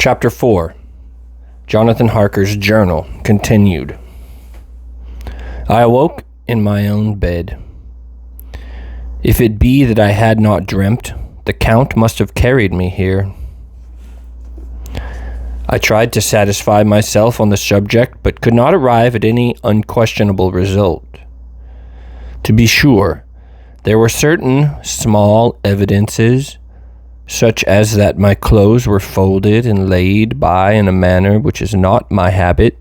Chapter 4. Jonathan Harker's Journal continued. I awoke in my own bed. If it be that I had not dreamt, the Count must have carried me here. I tried to satisfy myself on the subject, but could not arrive at any unquestionable result. To be sure, there were certain small evidences, such as that my clothes were folded and laid by in a manner which is not my habit.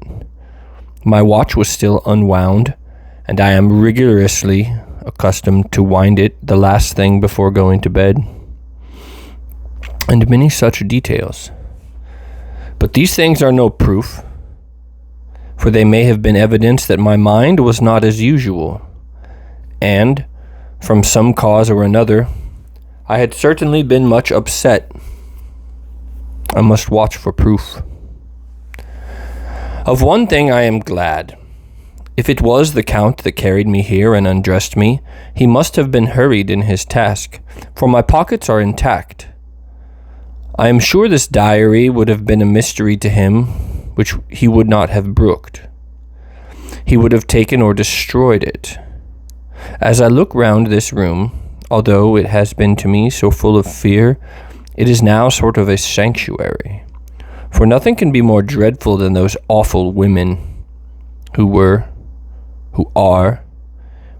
My watch was still unwound, and I am rigorously accustomed to wind it the last thing before going to bed, and many such details. But these things are no proof, for they may have been evidence that my mind was not as usual, and, from some cause or another, I had certainly been much upset. I must watch for proof. Of one thing I am glad. If it was the Count that carried me here and undressed me, he must have been hurried in his task, for my pockets are intact. I am sure this diary would have been a mystery to him, which he would not have brooked. He would have taken or destroyed it. As I look round this room, although it has been to me so full of fear, it is now sort of a sanctuary. For nothing can be more dreadful than those awful women who are,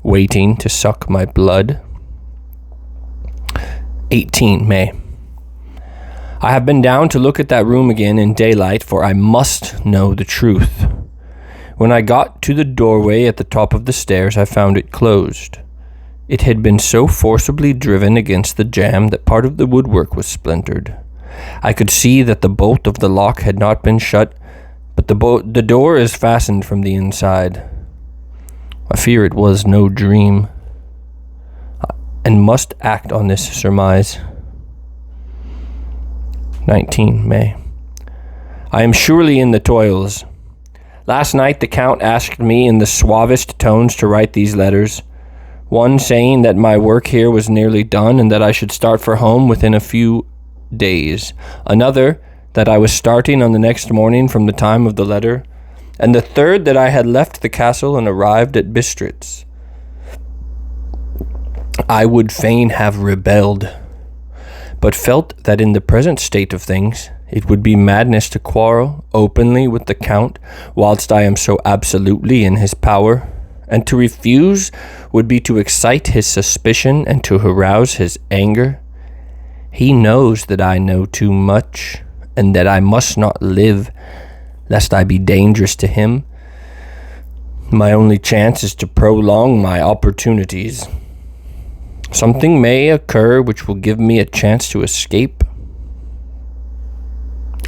waiting to suck my blood. 18 May. I have been down to look at that room again in daylight, for I must know the truth. When I got to the doorway at the top of the stairs, I found it closed. It had been so forcibly driven against the jamb that part of the woodwork was splintered. I could see that the bolt of the lock had not been shut, but the door is fastened from the inside. I fear it was no dream, and must act on this surmise. 19 May. I am surely in the toils. Last night the Count asked me in the suavest tones to write these letters, one saying that my work here was nearly done and that I should start for home within a few days, another that I was starting on the next morning from the time of the letter, and the third that I had left the castle and arrived at Bistritz. I would fain have rebelled, but felt that in the present state of things it would be madness to quarrel openly with the Count whilst I am so absolutely in his power, and to refuse would be to excite his suspicion and to arouse his anger. He knows that I know too much, and that I must not live, lest I be dangerous to him. My only chance is to prolong my opportunities. Something may occur which will give me a chance to escape.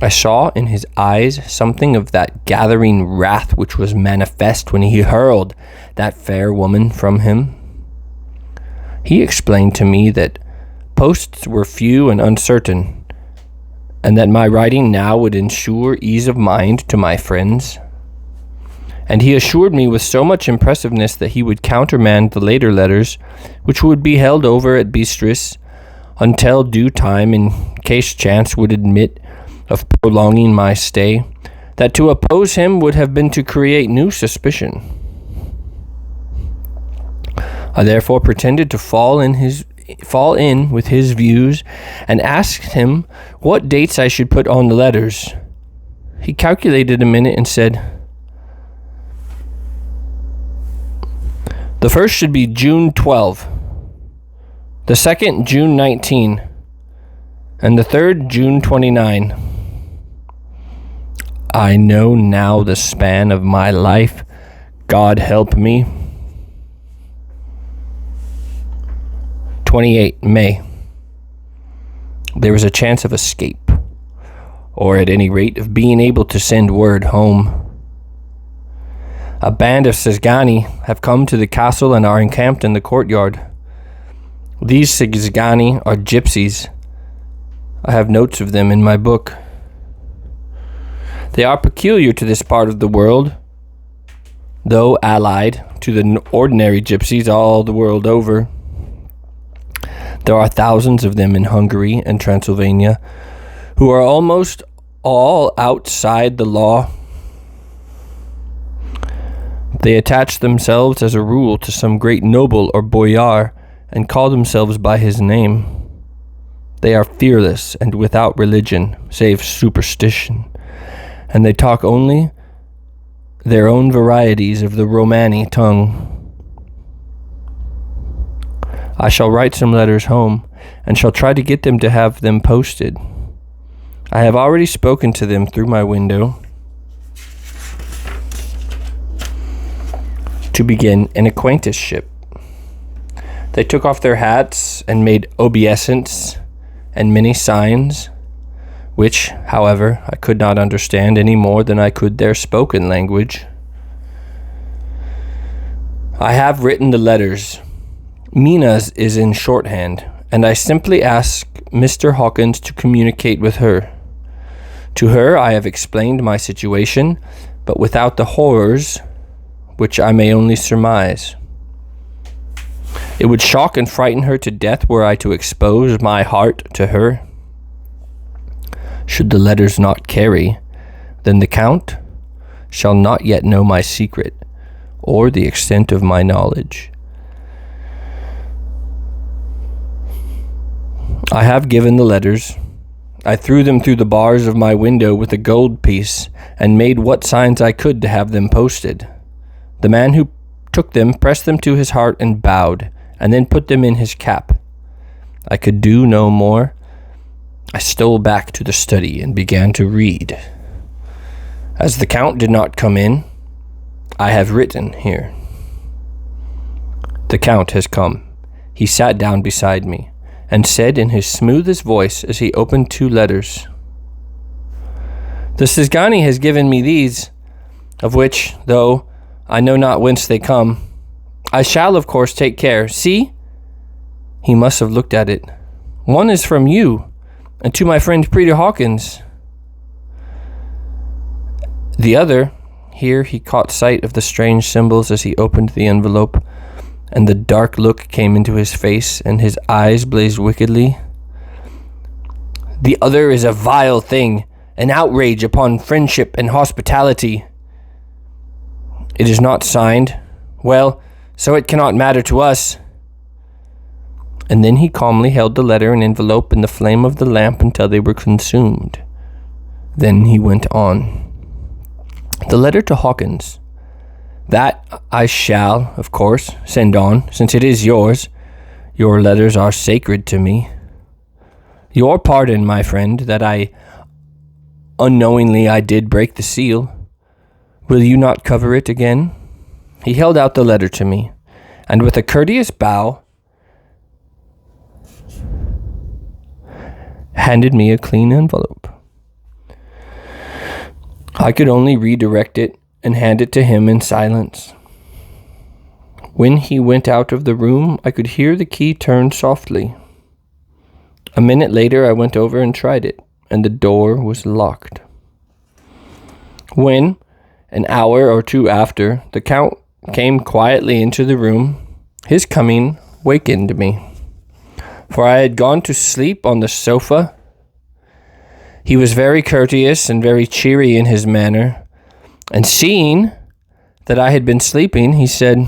I saw in his eyes something of that gathering wrath which was manifest when he hurled that fair woman from him. He explained to me that posts were few and uncertain, and that my writing now would ensure ease of mind to my friends. And he assured me with so much impressiveness that he would countermand the later letters, which would be held over at Bistritz until due time in case chance would admit of prolonging my stay, that to oppose him would have been to create new suspicion. I therefore pretended to fall in with his views, and asked him what dates I should put on the letters. He calculated a minute and said, "The first should be June 12, the second June 19, and the third June 29. I know now the span of my life. God help me." 28 May. There was a chance of escape, or at any rate of being able to send word home. A band of Szgany have come to the castle and are encamped in the courtyard. These Szgany are gypsies. I have notes of them in my book. They are peculiar to this part of the world, though allied to the ordinary gypsies all the world over. There are thousands of them in Hungary and Transylvania, who are almost all outside the law. They attach themselves as a rule to some great noble or boyar and call themselves by his name. They are fearless and without religion, save superstition, and they talk only their own varieties of the Romani tongue. I shall write some letters home, and shall try to get them to have them posted. I have already spoken to them through my window to begin an acquaintanceship. They took off their hats and made obeisance and many signs, which, however, I could not understand any more than I could their spoken language. I have written the letters. Mina's is in shorthand, and I simply ask Mr. Hawkins to communicate with her. To her I have explained my situation, but without the horrors which I may only surmise. It would shock and frighten her to death were I to expose my heart to her. Should the letters not carry, then the Count shall not yet know my secret, or the extent of my knowledge. I have given the letters. I threw them through the bars of my window with a gold piece, and made what signs I could to have them posted. The man who took them pressed them to his heart and bowed, and then put them in his cap. I could do no more. I stole back to the study and began to read. As the Count did not come in, I have written here. The Count has come. He sat down beside me, and said in his smoothest voice as he opened 2 letters, "The Szgany has given me these, of which, though I know not whence they come, I shall of course take care. See?" He must have looked at it. "One is from you, and to my friend Peter Hawkins. The other," here he caught sight of the strange symbols as he opened the envelope, and the dark look came into his face, and his eyes blazed wickedly. "The other is a vile thing, an outrage upon friendship and hospitality. It is not signed. Well, so it cannot matter to us." And then he calmly held the letter and envelope in the flame of the lamp until they were consumed. Then he went on. "The letter to Hawkins. That I shall, of course, send on, since it is yours. Your letters are sacred to me. Your pardon, my friend, that unknowingly I did break the seal. Will you not cover it again?" He held out the letter to me, and with a courteous bow, handed me a clean envelope. I could only redirect it and hand it to him in silence. When he went out of the room, I could hear the key turn softly. A minute later, I went over and tried it, and the door was locked. When, an hour or 2 after, the Count came quietly into the room, his coming wakened me, for I had gone to sleep on the sofa. He was very courteous and very cheery in his manner, and seeing that I had been sleeping, he said,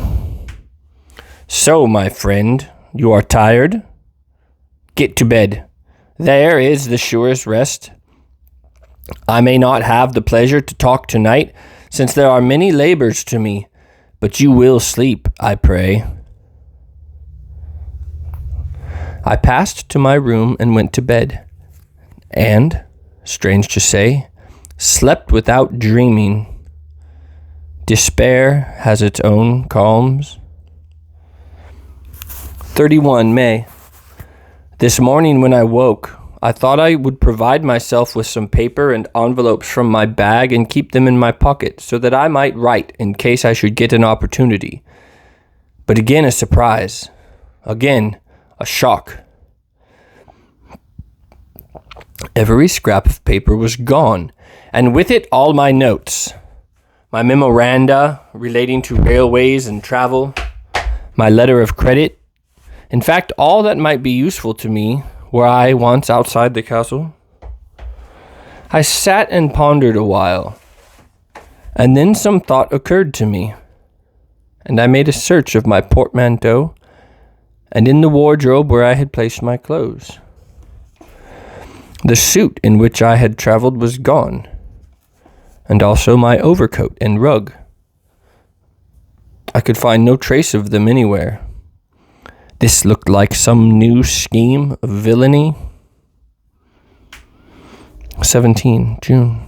"So, my friend, you are tired? Get to bed. There is the surest rest. I may not have the pleasure to talk tonight, since there are many labors to me, but you will sleep, I pray." I passed to my room and went to bed, and, strange to say, slept without dreaming. Despair has its own calms. 31 May. This morning when I woke, I thought I would provide myself with some paper and envelopes from my bag and keep them in my pocket so that I might write in case I should get an opportunity. But again a surprise. Again a shock. Every scrap of paper was gone, and with it all my notes, my memoranda relating to railways and travel, my letter of credit, in fact, all that might be useful to me were I once outside the castle. I sat and pondered a while, and then some thought occurred to me, and I made a search of my portmanteau and in the wardrobe where I had placed my clothes. The suit in which I had traveled was gone, and also my overcoat and rug. I could find no trace of them anywhere. This looked like some new scheme of villainy. 17 June.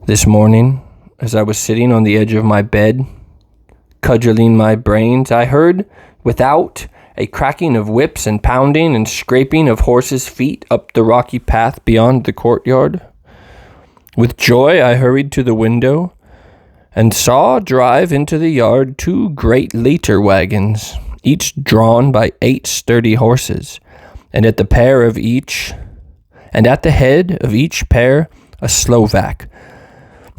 This morning, as I was sitting on the edge of my bed, cudgeling my brains, I heard without a cracking of whips and pounding and scraping of horses' feet up the rocky path beyond the courtyard. With joy, I hurried to the window and saw drive into the yard 2 great leiter wagons, each drawn by 8 sturdy horses, and at the head of each pair a Slovak,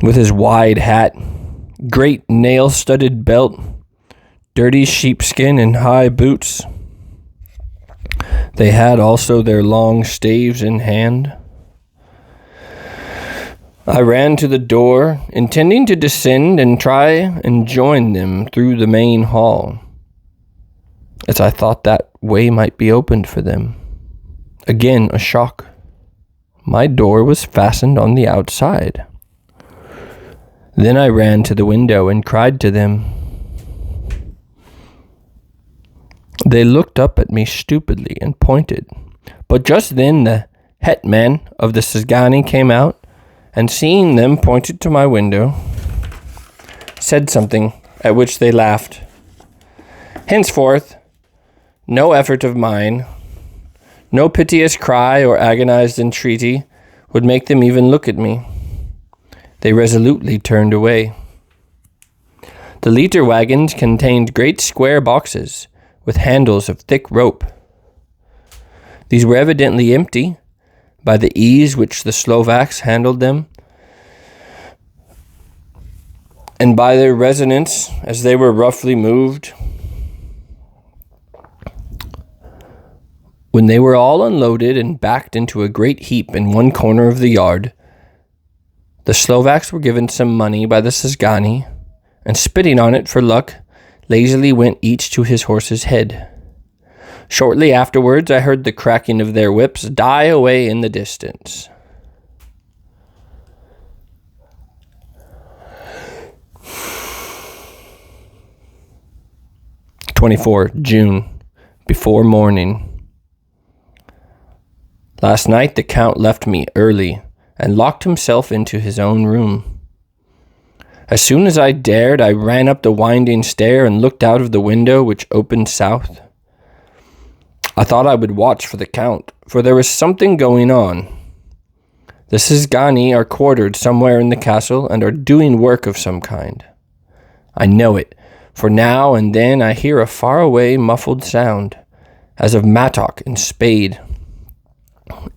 with his wide hat, great nail-studded belt, dirty sheepskin, and high boots. They had also their long staves in hand. I ran to the door, intending to descend and try and join them through the main hall, as I thought that way might be opened for them. Again, a shock. My door was fastened on the outside. Then I ran to the window and cried to them. They looked up at me stupidly and pointed, but just then the hetman of the Szgany came out, and seeing them pointed to my window, said something, at which they laughed. Henceforth, no effort of mine, no piteous cry or agonized entreaty would make them even look at me. They resolutely turned away. The leiter wagons contained great square boxes with handles of thick rope. These were evidently empty, by the ease which the Slovaks handled them, and by their resonance as they were roughly moved. When they were all unloaded and backed into a great heap in one corner of the yard, the Slovaks were given some money by the Szgany, and spitting on it for luck, lazily went each to his horse's head. Shortly afterwards, I heard the cracking of their whips die away in the distance. June, before morning. Last night the Count left me early and locked himself into his own room. As soon as I dared, I ran up the winding stair and looked out of the window which opened south. I thought I would watch for the Count, for there was something going on. The Szgany are quartered somewhere in the castle and are doing work of some kind. I know it, for now and then I hear a far-away muffled sound, as of mattock and spade.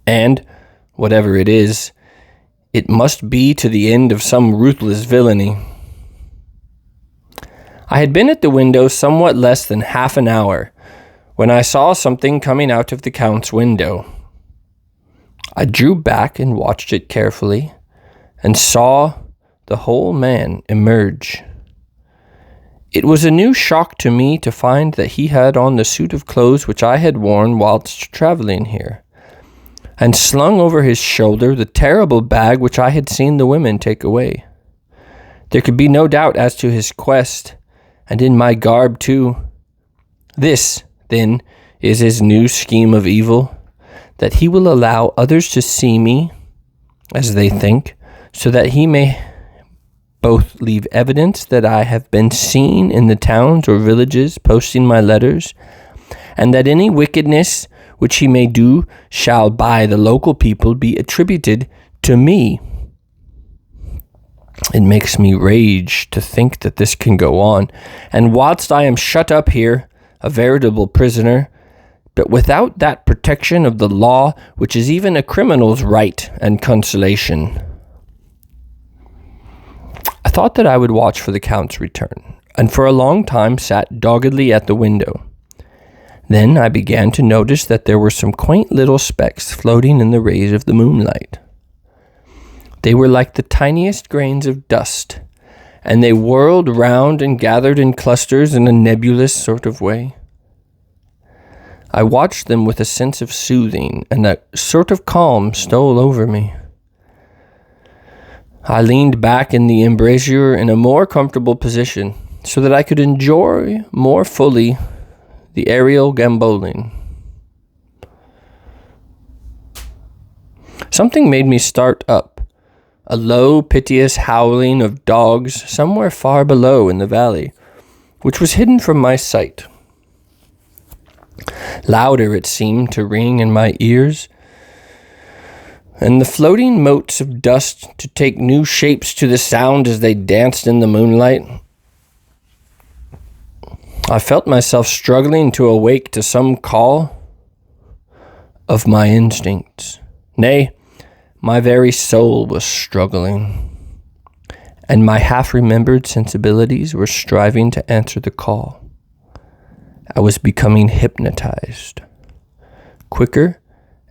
And, whatever it is, it must be to the end of some ruthless villainy. I had been at the window somewhat less than half an hour, when I saw something coming out of the Count's window. I drew back and watched it carefully, and saw the whole man emerge. It was a new shock to me to find that he had on the suit of clothes which I had worn whilst travelling here, and slung over his shoulder the terrible bag which I had seen the women take away. There could be no doubt as to his quest, and in my garb too. This, then, is his new scheme of evil, that he will allow others to see me, as they think, so that he may both leave evidence that I have been seen in the towns or villages posting my letters, and that any wickedness which he may do shall by the local people be attributed to me. It makes me rage to think that this can go on, and whilst I am shut up here, a veritable prisoner, but without that protection of the law which is even a criminal's right and consolation. I thought that I would watch for the Count's return, and for a long time sat doggedly at the window. Then I began to notice that there were some quaint little specks floating in the rays of the moonlight. They were like the tiniest grains of dust, and they whirled round and gathered in clusters in a nebulous sort of way. I watched them with a sense of soothing, and a sort of calm stole over me. I leaned back in the embrasure in a more comfortable position, so that I could enjoy more fully the aerial gamboling. Something made me start up, a low, piteous howling of dogs somewhere far below in the valley, which was hidden from my sight. Louder it seemed to ring in my ears, and the floating motes of dust to take new shapes to the sound as they danced in the moonlight. I felt myself struggling to awake to some call of my instincts. Nay, my very soul was struggling, and my half-remembered sensibilities were striving to answer the call. I was becoming hypnotized. Quicker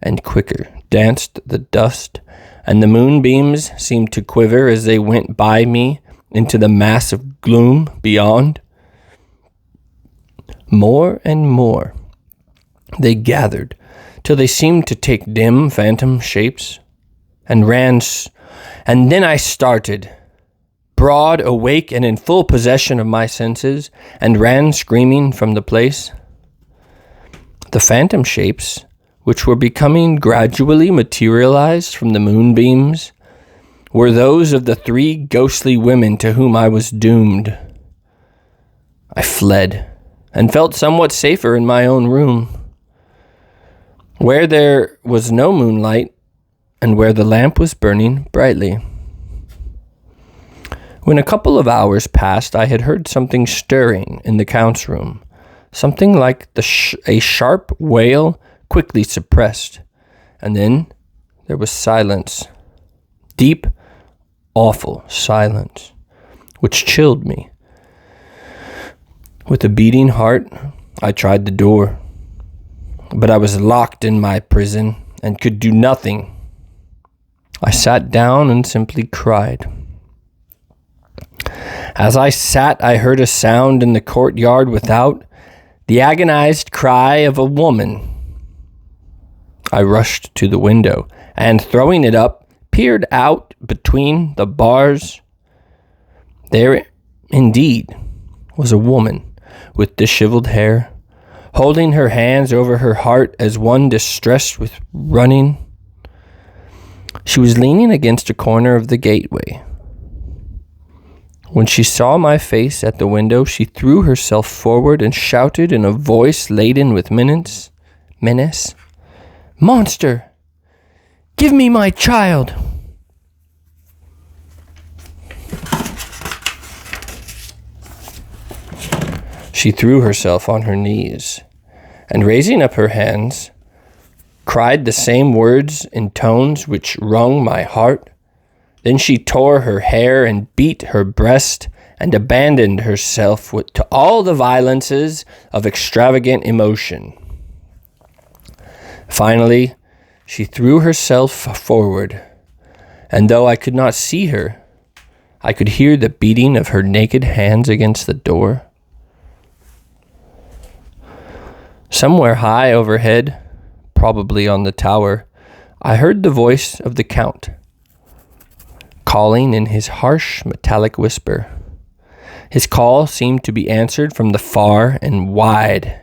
and quicker danced the dust, and the moonbeams seemed to quiver as they went by me into the mass of gloom beyond. More and more they gathered, till they seemed to take dim phantom shapes, and and then I started, broad awake and in full possession of my senses, and ran screaming from the place. The phantom shapes, which were becoming gradually materialized from the moonbeams, were those of the 3 ghostly women to whom I was doomed. I fled, and felt somewhat safer in my own room, where there was no moonlight, and where the lamp was burning brightly. When a couple of hours passed, I had heard something stirring in the Count's room, something like a sharp wail quickly suppressed, and then there was silence, deep, awful silence, which chilled me. With a beating heart, I tried the door, but I was locked in my prison and could do nothing. I sat down and simply cried. As I sat, I heard a sound in the courtyard without, the agonized cry of a woman. I rushed to the window, and throwing it up, peered out between the bars. There, indeed, was a woman with disheveled hair, holding her hands over her heart as one distressed with running. She was leaning against a corner of the gateway. When she saw my face at the window, she threw herself forward and shouted in a voice laden with menace, "Monster! Give me my child!" She threw herself on her knees, and raising up her hands, cried the same words in tones which wrung my heart. Then she tore her hair and beat her breast and abandoned herself to all the violences of extravagant emotion. Finally, she threw herself forward, and though I could not see her, I could hear the beating of her naked hands against the door. Somewhere high overhead, probably on the tower, I heard the voice of the Count, calling in his harsh, metallic whisper. His call seemed to be answered from the far and wide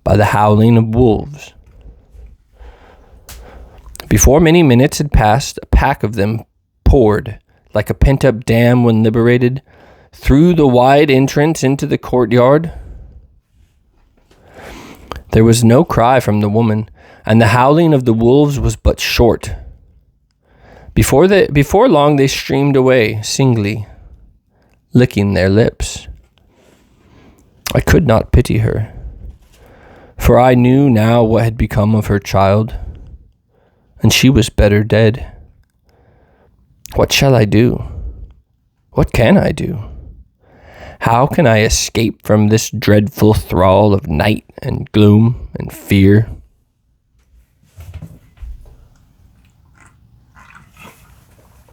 by the howling of wolves. Before many minutes had passed, a pack of them poured, like a pent-up dam when liberated, through the wide entrance into the courtyard. There was no cry from the woman, and the howling of the wolves was but short. Before long they streamed away, singly, licking their lips. I could not pity her, for I knew now what had become of her child, and she was better dead. What shall I do? What can I do? How can I escape from this dreadful thrall of night and gloom and fear?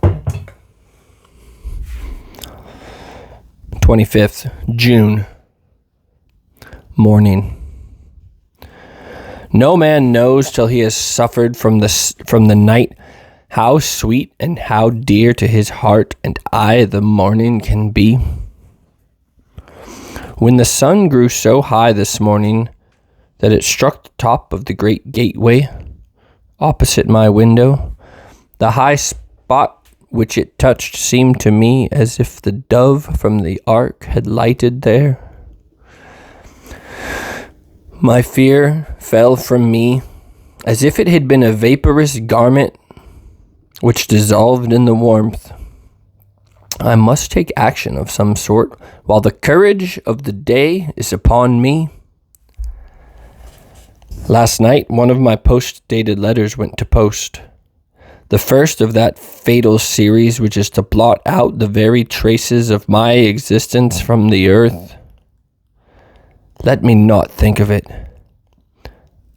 June 25th, morning. No man knows till he has suffered from the night how sweet and how dear to his heart and eye the morning can be. When the sun grew so high this morning that it struck the top of the great gateway opposite my window, the high spot which it touched seemed to me as if the dove from the ark had lighted there. My fear fell from me as if it had been a vaporous garment which dissolved in the warmth. I must take action of some sort while the courage of the day is upon me. Last night, one of my post-dated letters went to post. The first of that fatal series which is to blot out the very traces of my existence from the earth. Let me not think of it.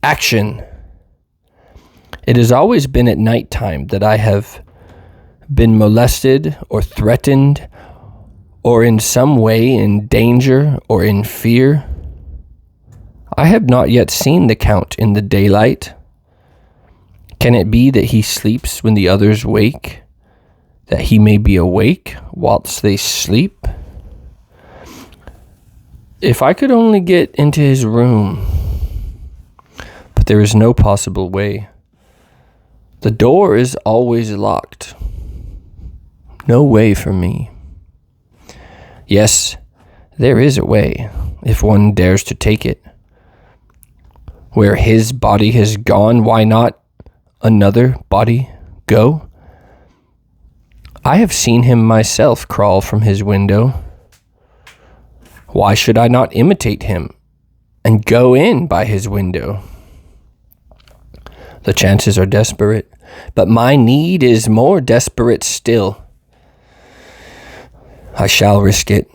Action! It has always been at night time that I have been molested or threatened or in some way in danger or in fear. I have not yet seen the Count in the daylight. Can it be that he sleeps when the others wake, that he may be awake whilst they sleep? If I could only get into his room. But there is no possible way. The door is always locked. No way for me. Yes, there is a way, if one dares to take it. Where his body has gone, why not another body go? I have seen him myself crawl from his window. Why should I not imitate him and go in by his window? The chances are desperate, but my need is more desperate still. I shall risk it.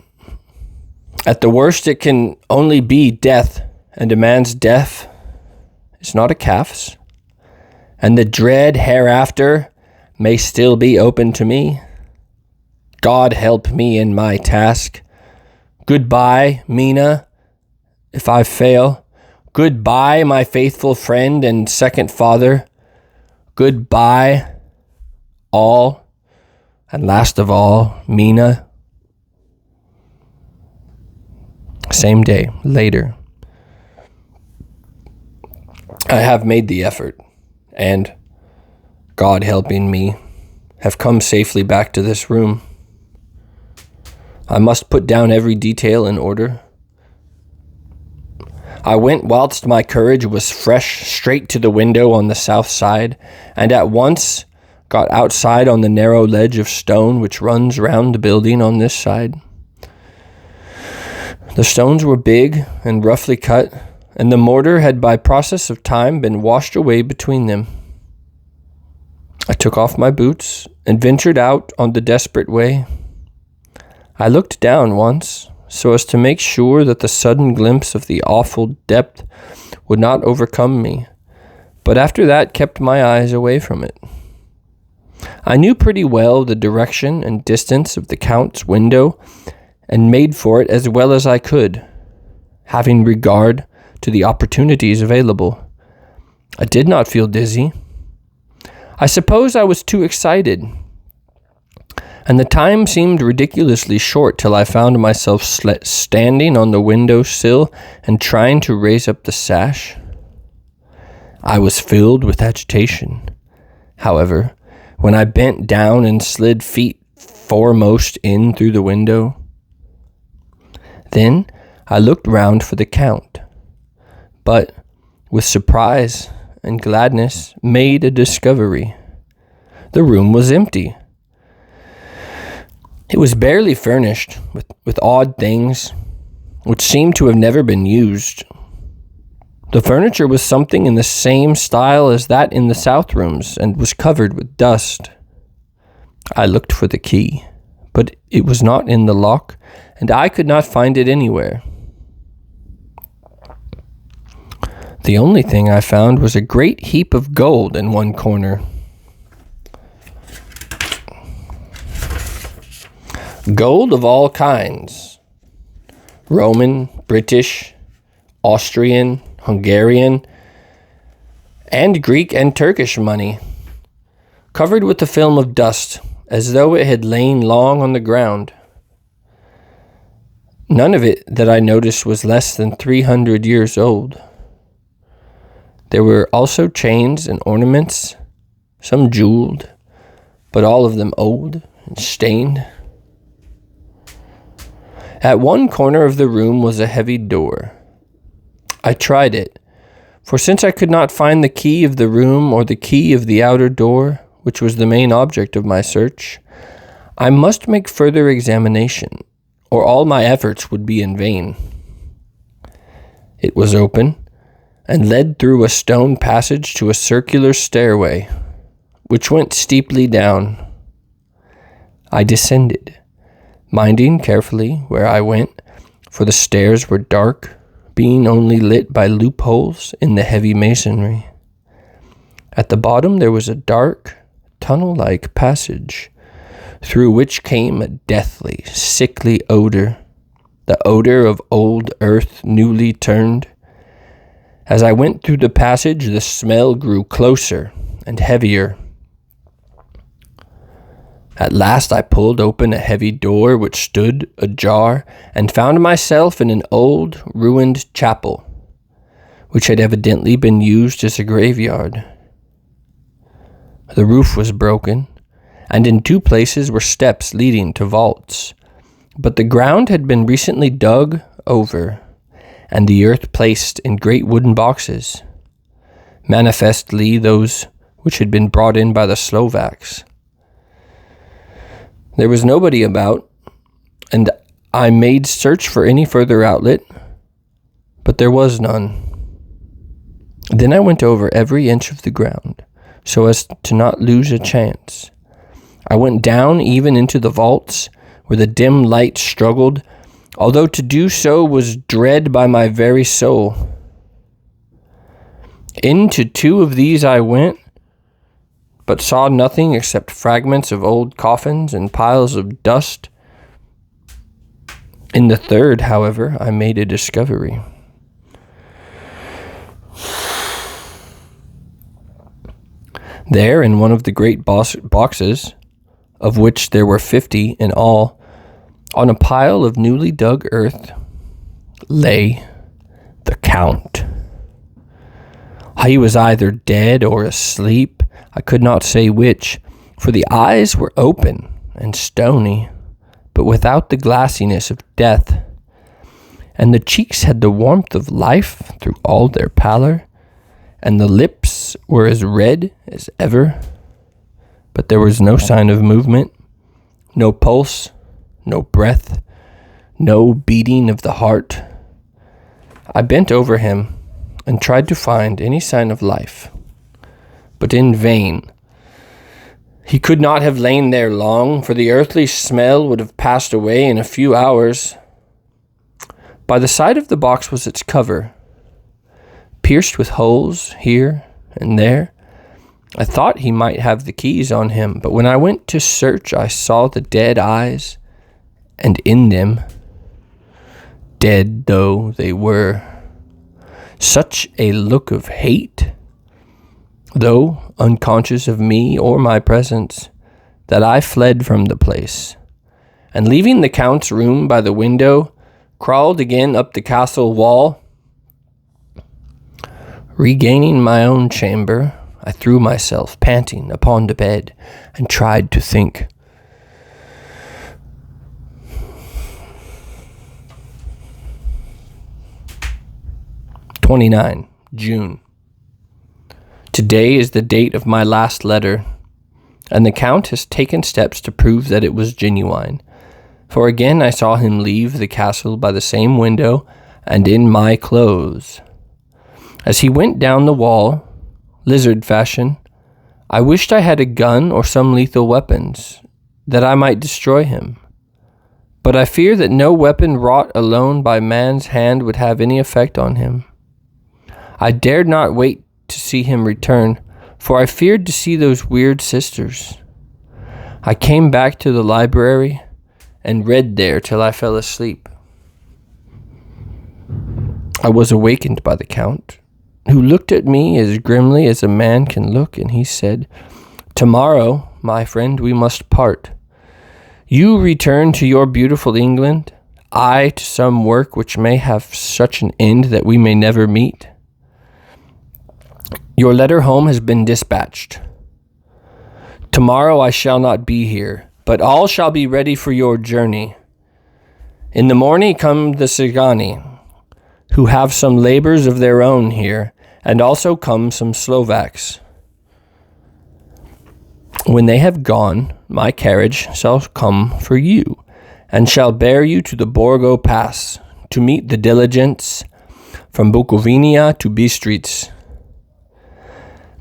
At the worst, it can only be death, and a man's death is not a calf's. And the dread hereafter may still be open to me. God help me in my task. Goodbye, Mina, if I fail. Goodbye, my faithful friend and second father. Goodbye, all, and last of all, Mina. Same day, later. I have made the effort, and, God helping me, have come safely back to this room. I must put down every detail in order. I went whilst my courage was fresh straight to the window on the south side, and at once got outside on the narrow ledge of stone which runs round the building on this side. The stones were big and roughly cut, and the mortar had by process of time been washed away between them. I took off my boots and ventured out on the desperate way. I looked down once, so as to make sure that the sudden glimpse of the awful depth would not overcome me, but after that kept my eyes away from it. I knew pretty well the direction and distance of the Count's window, and made for it as well as I could, having regard to the opportunities available. I did not feel dizzy. I suppose I was too excited, and the time seemed ridiculously short till I found myself standing on the window sill and trying to raise up the sash. I was filled with agitation. However, when I bent down and slid feet foremost in through the window, then I looked round for the Count, but with surprise and gladness made a discovery. The room was empty. It was barely furnished with odd things which seemed to have never been used. The furniture was something in the same style as that in the south rooms and was covered with dust. I looked for the key, but it was not in the lock, and I could not find it anywhere. The only thing I found was a great heap of gold in one corner. Gold of all kinds. Roman, British, Austrian, Hungarian, and Greek and Turkish money, covered with a film of dust, as though it had lain long on the ground. None of it that I noticed was less than 300 years old. There were also chains and ornaments, some jeweled, but all of them old and stained. At one corner of the room was a heavy door. I tried it, for since I could not find the key of the room or the key of the outer door, which was the main object of my search, I must make further examination, or all my efforts would be in vain. It was open, and led through a stone passage to a circular stairway, which went steeply down. I descended, minding carefully where I went, for the stairs were dark, being only lit by loopholes in the heavy masonry. At the bottom there was a dark, tunnel-like passage, through which came a deathly, sickly odor, the odor of old earth newly turned. As I went through the passage, the smell grew closer and heavier. At last I pulled open a heavy door which stood ajar, and found myself in an old, ruined chapel, which had evidently been used as a graveyard. The roof was broken, and in 2 places were steps leading to vaults, but the ground had been recently dug over, and the earth placed in great wooden boxes, manifestly those which had been brought in by the Slovaks. There was nobody about, and I made search for any further outlet, but there was none. Then I went over every inch of the ground, so as to not lose a chance. I went down even into the vaults, where the dim light struggled, although to do so was dread by my very soul. Into 2 of these I went, but saw nothing except fragments of old coffins and piles of dust. In the 3rd, however, I made a discovery. There, in one of the great boxes, of which there were 50 in all, on a pile of newly dug earth, lay the Count. He was either dead or asleep, I could not say which, for the eyes were open and stony, but without the glassiness of death, and the cheeks had the warmth of life through all their pallor, and the lips were as red as ever, but there was no sign of movement, no pulse, no breath, no beating of the heart. I bent over him and tried to find any sign of life, but in vain. He could not have lain there long, for the earthly smell would have passed away in a few hours. By the side of the box was its cover, pierced with holes here and there. I thought he might have the keys on him, but when I went to search, I saw the dead eyes, and in them, dead though they were, such a look of hate, though unconscious of me or my presence, that I fled from the place, and leaving the Count's room by the window, crawled again up the castle wall. Regaining my own chamber, I threw myself, panting, upon the bed, and tried to think. June. Today is the date of my last letter, and the Count has taken steps to prove that it was genuine. For again I saw him leave the castle by the same window, and in my clothes. As he went down the wall, lizard fashion, I wished I had a gun or some lethal weapons, that I might destroy him. but I fear that no weapon wrought alone by man's hand would have any effect on him. I dared not wait to see him return, for I feared to see those weird sisters. I came back to the library and read there till I fell asleep. I was awakened by the Count, who looked at me as grimly as a man can look, and he said, "Tomorrow, my friend, we must part. You return to your beautiful England, I to some work which may have such an end that we may never meet. Your letter home has been dispatched. Tomorrow I shall not be here, but all shall be ready for your journey. In the morning come the Cigani, who have some labors of their own here, and also come some Slovaks. When they have gone, my carriage shall come for you, and shall bear you to the Borgo Pass, to meet the diligence from Bukovina to Bistritz.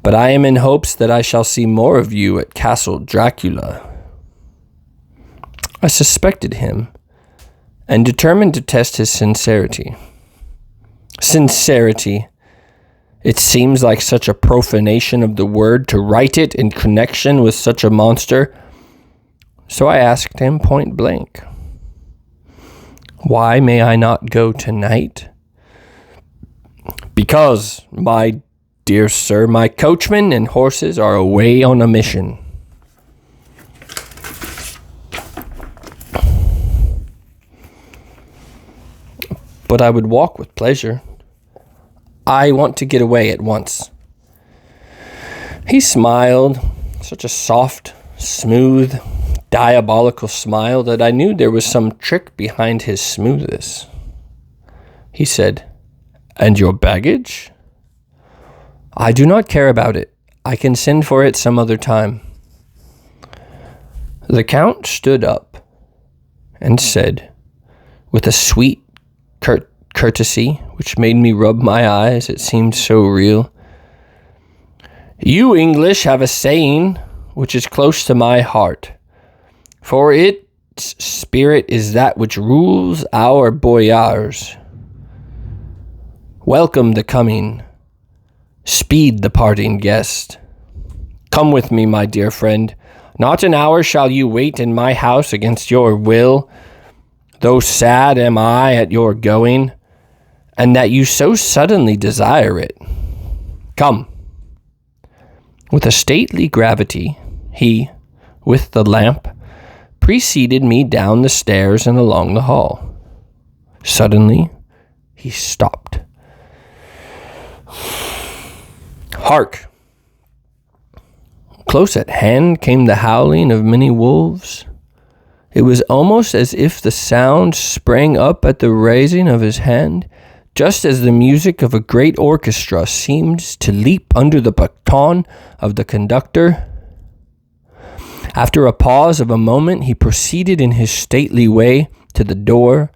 But I am in hopes that I shall see more of you at Castle Dracula." I suspected him, and determined to test his sincerity. Sincerity! It seems like such a profanation of the word to write it in connection with such a monster. So I asked him point blank, "Why may I not go tonight?" "Because, my dear sir, my coachman and horses are away on a mission." "But I would walk with pleasure. I want to get away at once." He smiled, such a soft, smooth, diabolical smile that I knew there was some trick behind his smoothness. He said, "And your baggage?" "I do not care about it. I can send for it some other time." The Count stood up and said, with a sweet courtesy which made me rub my eyes, it seemed so real, "You English have a saying which is close to my heart, for its spirit is that which rules our boyars. Welcome the coming, speed the parting guest. Come with me, my dear friend. Not an hour shall you wait in my house against your will, though sad am I at your going, and that you so suddenly desire it. Come." With a stately gravity, he, with the lamp, preceded me down the stairs and along the hall. Suddenly, he stopped. Hark! Close at hand came the howling of many wolves. It was almost as if the sound sprang up at the raising of his hand, just as the music of a great orchestra seemed to leap under the baton of the conductor. After a pause of a moment, he proceeded in his stately way to the door,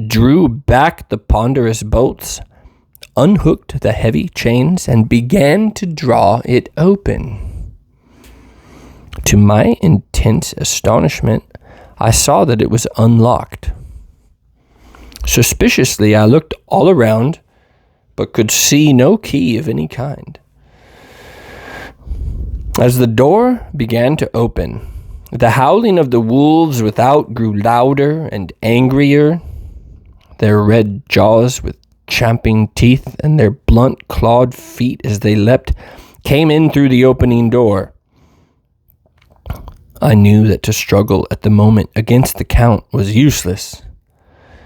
drew back the ponderous bolts, unhooked the heavy chains, and began to draw it open. To my intense astonishment, I saw that it was unlocked. Suspiciously, I looked all around, but could see no key of any kind. As the door began to open, the howling of the wolves without grew louder and angrier. Their red jaws with champing teeth and their blunt clawed feet as they leapt came in through the opening door. I knew that to struggle at the moment against the Count was useless.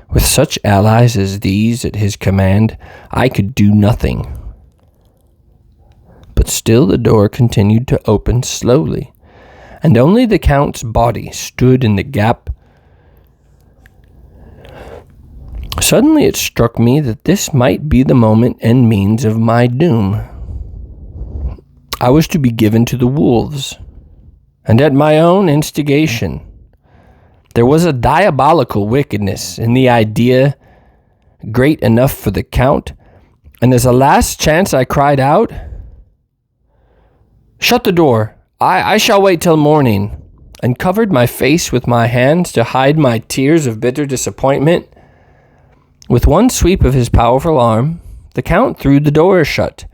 With such allies as these at his command, I could do nothing. But still the door continued to open slowly, and only the Count's body stood in the gap. Suddenly it struck me that this might be the moment and means of my doom. I was to be given to the wolves, and at my own instigation. There was a diabolical wickedness in the idea great enough for the Count, and as a last chance I cried out, "Shut the door! I shall wait till morning. and covered my face with my hands to hide my tears of bitter disappointment. With one sweep of his powerful arm, the Count threw the door shut,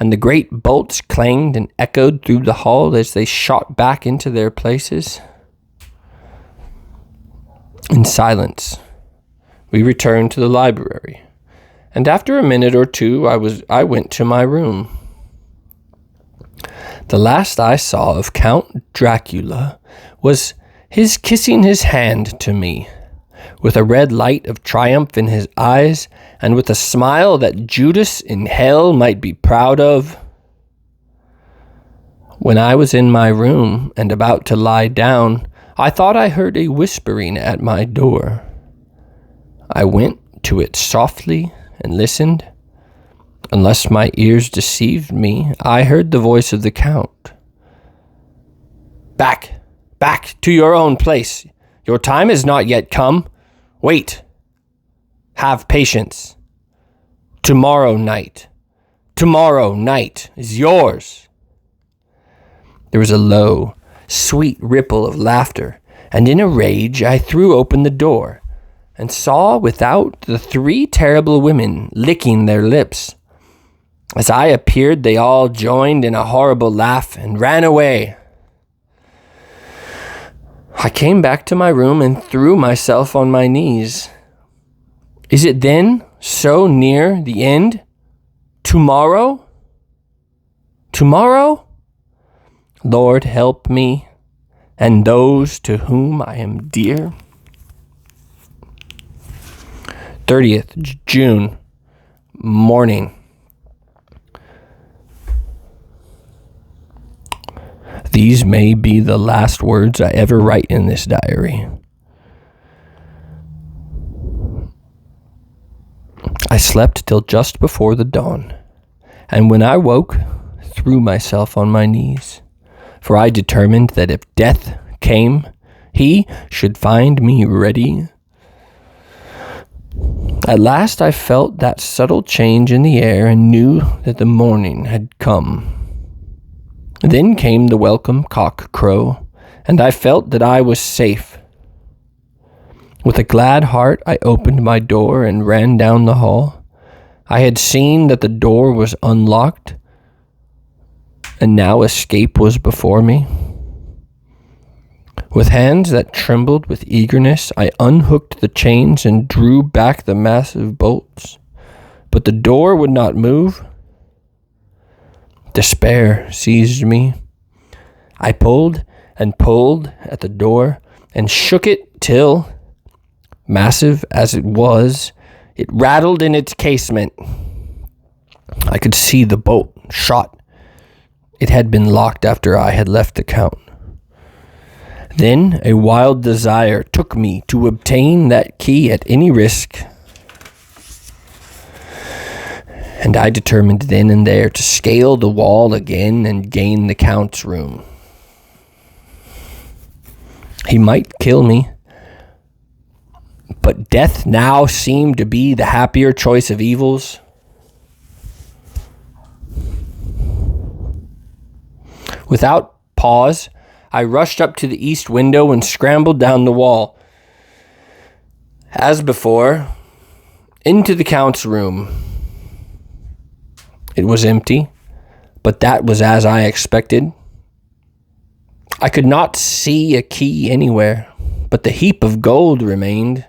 and the great bolts clanged and echoed through the hall as they shot back into their places. In silence, we returned to the library, and after a minute or two, I went to my room. The last I saw of Count Dracula was his kissing his hand to me, with a red light of triumph in his eyes, and with a smile that Judas in hell might be proud of. When I was in my room and about to lie down, I thought I heard a whispering at my door. I went to it softly and listened. Unless my ears deceived me, I heard the voice of the Count. Back to your own place. Your time has not yet come. Wait. Have patience. Tomorrow night is yours." There was a low, sweet ripple of laughter, and in a rage I threw open the door and saw without the 3 terrible women licking their lips. As I appeared, they all joined in a horrible laugh and ran away. I came back to my room and threw myself on my knees. Is it then so near the end? Tomorrow? Lord, help me and those to whom I am dear. 30th June, morning. These may be the last words I ever write in this diary. I slept till just before the dawn, and when I woke, threw myself on my knees, for I determined that if death came, he should find me ready. At last I felt that subtle change in the air and knew that the morning had come. Then came the welcome cock crow, and I felt that I was safe. With a glad heart, I opened my door and ran down the hall. I had seen that the door was unlocked, and now escape was before me. With hands that trembled with eagerness, I unhooked the chains and drew back the massive bolts, but the door would not move. Despair seized me. I pulled and pulled at the door and shook it till, massive as it was, it rattled in its casement. I could see the bolt shot. It had been locked after I had left the Count. Then a wild desire took me to obtain that key at any risk, and I determined then and there to scale the wall again and gain the Count's room. He might kill me, but death now seemed to be the happier choice of evils. Without pause, I rushed up to the east window and scrambled down the wall. As before, into the Count's room. It was empty, but that was as I expected. I could not see a key anywhere, but the heap of gold remained.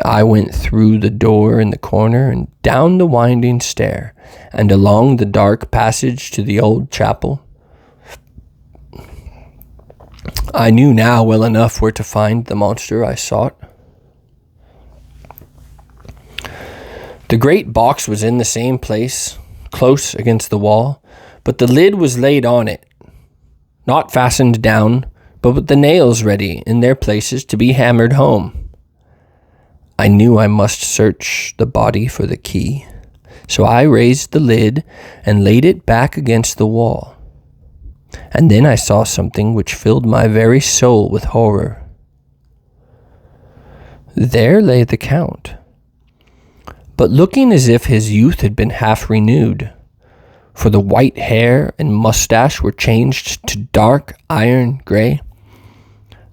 I went through the door in the corner and down the winding stair and along the dark passage to the old chapel. I knew now well enough where to find the monster I sought. The great box was in the same place, close against the wall, but the lid was laid on it, not fastened down, but with the nails ready in their places to be hammered home. I knew I must search the body for the key, so I raised the lid and laid it back against the wall. And then I saw something which filled my very soul with horror. There lay the Count, but looking as if his youth had been half renewed, for the white hair and mustache were changed to dark iron gray.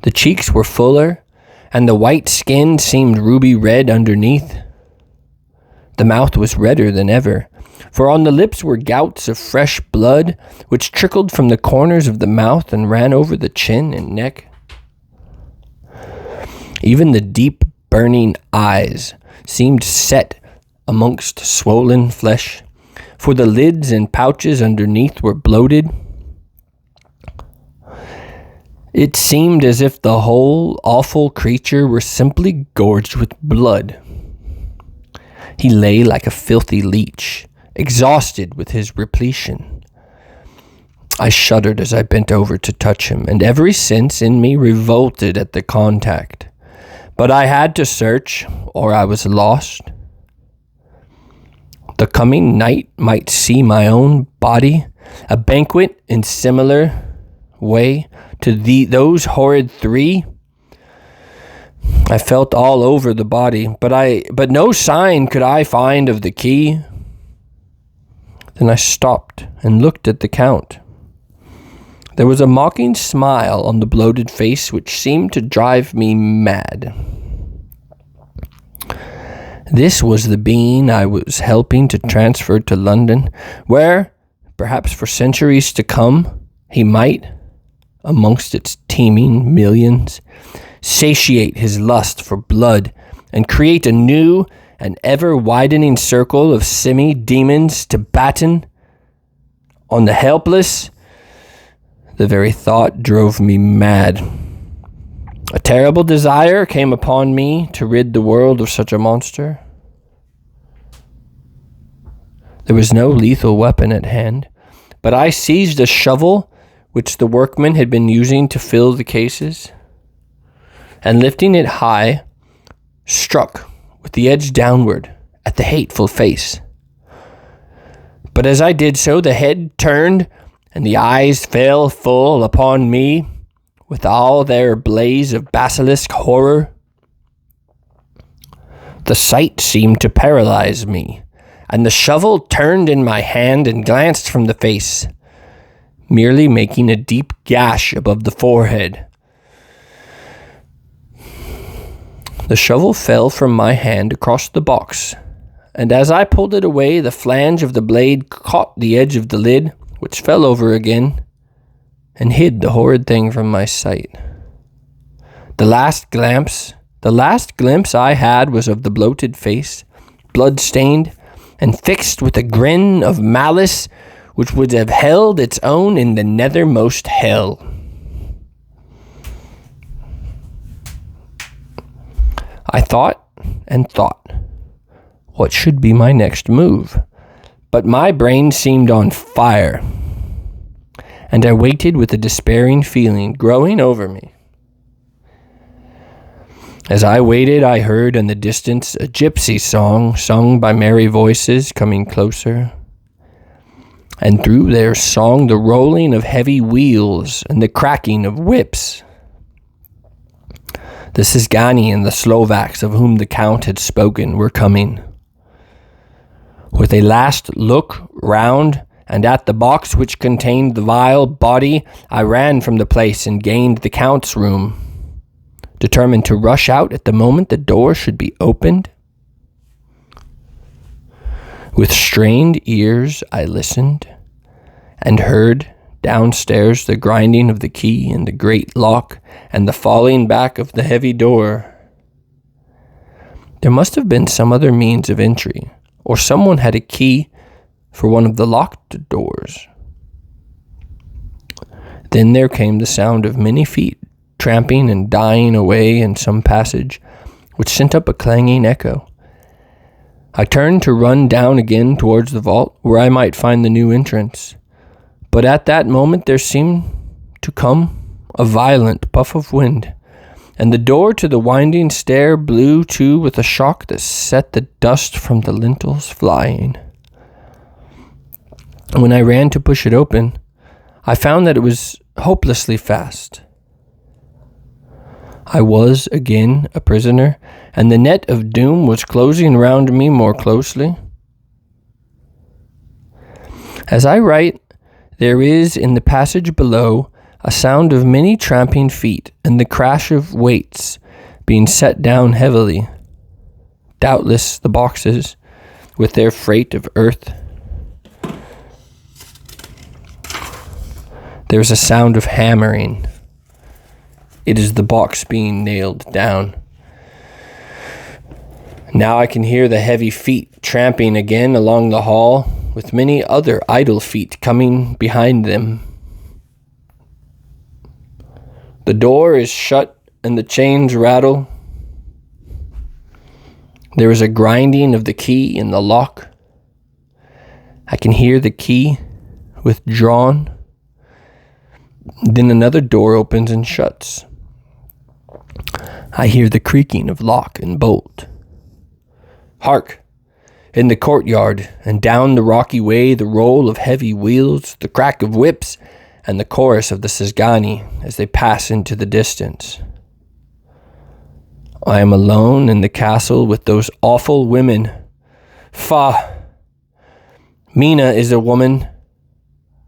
The cheeks were fuller, and the white skin seemed ruby red underneath. The mouth was redder than ever, for on the lips were gouts of fresh blood, which trickled from the corners of the mouth and ran over the chin and neck. Even the deep, burning eyes seemed set amongst swollen flesh, for the lids and pouches underneath were bloated. It seemed as if the whole awful creature were simply gorged with blood. He lay like a filthy leech, exhausted with his repletion. I shuddered as I bent over to touch him, and every sense in me revolted at the contact. But I had to search, or I was lost. The coming night might see my own body, a banquet in similar way to those horrid three. I felt all over the body, but no sign could I find of the key. Then I stopped and looked at the Count. There was a mocking smile on the bloated face which seemed to drive me mad. This was the being I was helping to transfer to London, where, perhaps for centuries to come, he might, amongst its teeming millions, satiate his lust for blood and create a new and ever-widening circle of semi-demons to batten on the helpless. The very thought drove me mad. A terrible desire came upon me to rid the world of such a monster. There was no lethal weapon at hand, but I seized a shovel which the workmen had been using to fill the cases, and lifting it high, struck with the edge downward at the hateful face. But as I did so, the head turned, and the eyes fell full upon me with all their blaze of basilisk horror. The sight seemed to paralyze me, and the shovel turned in my hand and glanced from the face, merely making a deep gash above the forehead. The shovel fell from my hand across the box, and as I pulled it away, the flange of the blade caught the edge of the lid, which fell over again, and hid the horrid thing from my sight. The last glimpse I had was of the bloated face, blood-stained, and fixed with a grin of malice which would have held its own in the nethermost hell. I thought and thought, what should be my next move? But my brain seemed on fire, and I waited with a despairing feeling growing over me. As I waited, I heard in the distance a gypsy song sung by merry voices coming closer, and through their song the rolling of heavy wheels and the cracking of whips. The Cisgani and the Slovaks of whom the Count had spoken were coming. With a last look round and at the box which contained the vile body, I ran from the place and gained the Count's room, determined to rush out at the moment the door should be opened. With strained ears I listened, and heard downstairs the grinding of the key in the great lock and the falling back of the heavy door. There must have been some other means of entry, or someone had a key for one of the locked doors. Then there came the sound of many feet tramping and dying away in some passage, which sent up a clanging echo. I turned to run down again towards the vault, where I might find the new entrance. But at that moment there seemed to come a violent puff of wind, and the door to the winding stair blew to with a shock that set the dust from the lintels flying. When I ran to push it open, I found that it was hopelessly fast. I was again a prisoner, and the net of doom was closing round me more closely. As I write, there is in the passage below a sound of many tramping feet and the crash of weights being set down heavily. Doubtless the boxes, with their freight of earth. There is a sound of hammering. It is the box being nailed down. Now I can hear the heavy feet tramping again along the hall, with many other idle feet coming behind them. The door is shut and the chains rattle. There is a grinding of the key in the lock. I can hear the key withdrawn. Then another door opens and shuts. I hear the creaking of lock and bolt. Hark! In the courtyard and down the rocky way, the roll of heavy wheels, the crack of whips, and the chorus of the Sesgani as they pass into the distance. I am alone in the castle with those awful women. Fa! Mina is a woman,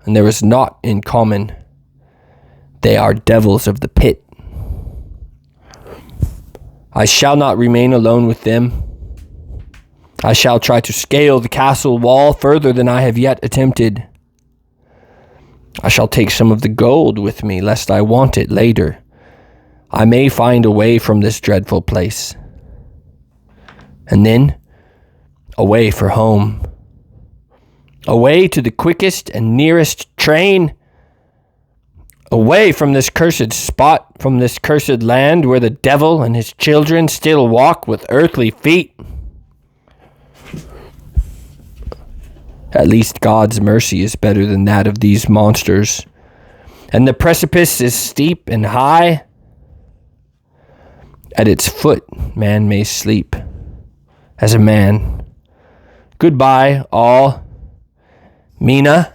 and there is naught in common. They are devils of the pit. I shall not remain alone with them. I shall try to scale the castle wall further than I have yet attempted. I shall take some of the gold with me, lest I want it later. I may find a way from this dreadful place. And then, away for home. Away to the quickest and nearest train. Away from this cursed spot, from this cursed land where the devil and his children still walk with earthly feet. At least God's mercy is better than that of these monsters. And the precipice is steep and high. At its foot, man may sleep as a man. Goodbye, all. Mina.